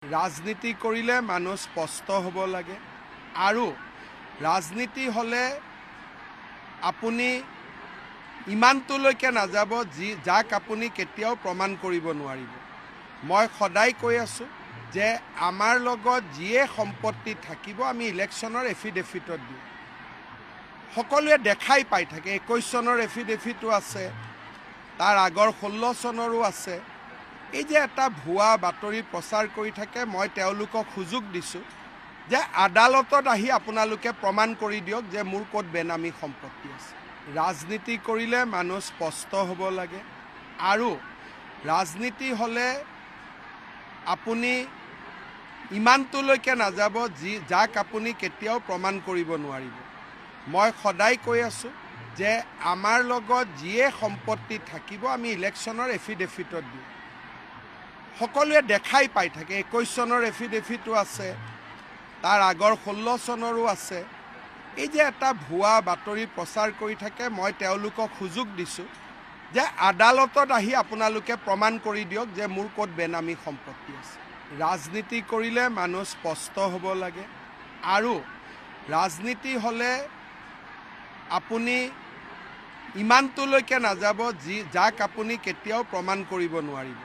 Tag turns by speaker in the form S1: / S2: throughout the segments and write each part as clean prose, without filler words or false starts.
S1: ৰাজনীতি কৰিলে মানুহ স্পষ্ট হ'ব লাগে আৰু ৰাজনীতি হ'লে আপুনি ইমানটোলৈকে নাযাব যাক আপুনি কেতিয়াও প্ৰমাণ কৰিব নোৱাৰিব। মই সদায় কৈ আছোঁ যে আমাৰ লগত যিয়ে সম্পত্তি থাকিব আমি ইলেকশ্যনৰ এফিডেভিটত দিওঁ। সকলোৱে দেখাই পাই থাকে, 21 চনৰ এফিডেভিটো আছে, তাৰ আগৰ 16 চনৰো আছে। এই যে এটা ভুৱা বাতৰি প্ৰচাৰ কৰি থাকে, মই তেওঁলোকক সুযোগ দিছোঁ যে আদালতত আহি আপোনালোকে প্ৰমাণ কৰি দিয়ক যে মোৰ ক'ত বেনামী সম্পত্তি আছে। ৰাজনীতি কৰিলে মানুহ স্পষ্ট হ'ব লাগে আৰু ৰাজনীতি হ'লে আপুনি ইমানটোলৈকে নাযাব যাক আপুনি কেতিয়াও প্ৰমাণ কৰিব নোৱাৰিব। মই সদায় কৈ আছোঁ যে আমাৰ লগত যিয়ে সম্পত্তি থাকিব আমি ইলেকশ্যনৰ এফিডেভিটত দিওঁ। সকলোৱে দেখাই পাই থাকে, 21 চনৰ এফিডেভিটো আছে, তাৰ আগৰ 16 চনৰো আছে। এই যে এটা ভুৱা বাতৰি প্ৰচাৰ কৰি থাকে, মই তেওঁলোকক সুযোগ দিছোঁ যে আদালতত আহি আপোনালোকে প্ৰমাণ কৰি দিয়ক যে মোৰ ক'ত বেনামী সম্পত্তি আছে। ৰাজনীতি কৰিলে মানুহ স্পষ্ট হ'ব লাগে আৰু ৰাজনীতি হ'লে আপুনি ইমানটোলৈকে নাযাব যাক আপুনি কেতিয়াও প্ৰমাণ কৰিব নোৱাৰিব।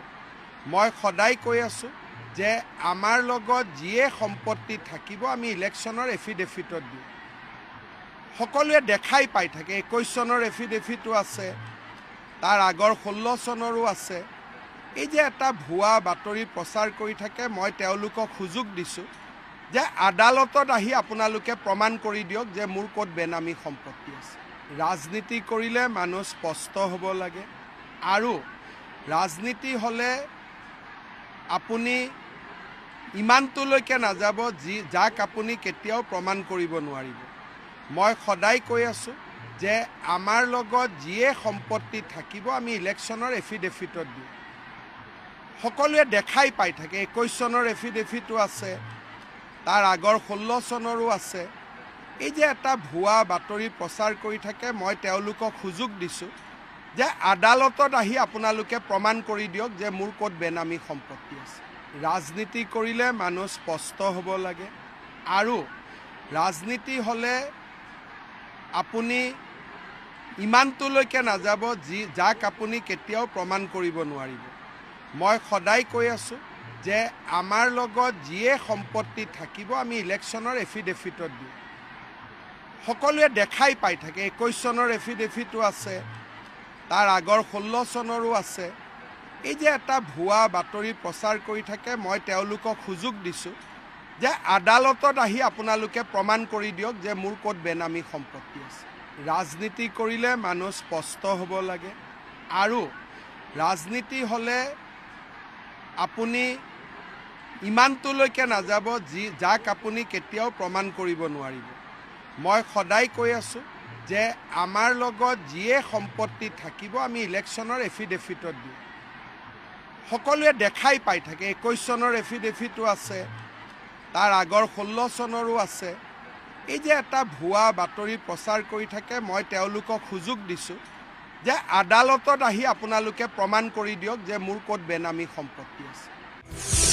S1: মই সদায় কৈ আছোঁ যে আমাৰ লগত যিয়ে সম্পত্তি থাকিব আমি ইলেকশ্যনৰ এফিডেভিটত দিওঁ। সকলোৱে দেখাই পাই থাকে, 21 চনৰ এফিডেভিটো আছে, তাৰ আগৰ 16 চনৰো আছে। এই যে এটা ভুৱা বাতৰি প্ৰচাৰ কৰি থাকে, মই তেওঁলোকক সুযোগ দিছোঁ যে আদালতত আহি আপোনালোকে প্ৰমাণ কৰি দিয়ক যে মোৰ ক'ত বেনামী সম্পত্তি আছে। ৰাজনীতি কৰিলে মানুহ স্পষ্ট হ'ব লাগে আৰু ৰাজনীতি হ'লে আপুনি ইমানটোলৈকে নাযাব যাক আপুনি কেতিয়াও প্ৰমাণ কৰিব নোৱাৰিব। মই সদায় কৈ আছোঁ যে আমাৰ লগত যিয়ে সম্পত্তি থাকিব আমি ইলেকশ্যনৰ এফিডেভিটত দিওঁ। সকলোৱে দেখাই পাই থাকে, 21 চনৰ এফিডেভিটো আছে, তাৰ আগৰ 16 চনৰো আছে। এই যে এটা ভুৱা বাতৰি প্ৰচাৰ কৰি থাকে, মই তেওঁলোকক সুযোগ দিছোঁ যে আদালতত আহি আপোনালোকে প্ৰমাণ কৰি দিয়ক যে মোৰ ক'ত বেনামী সম্পত্তি আছে। ৰাজনীতি কৰিলে মানুহ স্পষ্ট হ'ব লাগে আৰু ৰাজনীতি হ'লে আপুনি ইমানটোলৈকে নাযাব যাক আপুনি কেতিয়াও প্ৰমাণ কৰিব নোৱাৰিব। মই সদায় কৈ আছোঁ যে আমাৰ লগত যিয়ে সম্পত্তি থাকিব আমি ইলেকশ্যনৰ এফিডেভিটত দিওঁ। সকলোৱে দেখাই পাই থাকে, 21 চনৰ এফিডেভিটো আছে, তাৰ আগৰ 16 চনৰো আছে। এই যে এটা ভুৱা বাতৰি প্ৰচাৰ কৰি থাকে, মই তেওঁলোকক সুযোগ দিছোঁ যে আদালতত আহি আপোনালোকে প্ৰমাণ কৰি দিয়ক যে মোৰ ক'ত বেনামী সম্পত্তি আছে। ৰাজনীতি কৰিলে মানুহ স্পষ্ট হ'ব লাগে আৰু ৰাজনীতি হ'লে আপুনি ইমানটোলৈকে নাযাব যাক আপুনি কেতিয়াও প্ৰমাণ কৰিব নোৱাৰিব। মই সদায় কৈ আছোঁ যে আমাৰ লগত যিয়ে সম্পত্তি থাকিব আমি ইলেকশ্যনৰ এফিডেভিটত দিওঁ। সকলোৱে দেখাই পাই থাকে, 21 চনৰ এফিডেভিটো আছে, তাৰ আগৰ 16 চনৰো আছে। এই যে এটা ভুৱা বাতৰি প্ৰচাৰ কৰি থাকে, মই তেওঁলোকক সুযোগ দিছোঁ যে আদালতত আহি আপোনালোকে প্ৰমাণ কৰি দিয়ক যে মোৰ ক'ত বেনামী সম্পত্তি আছে।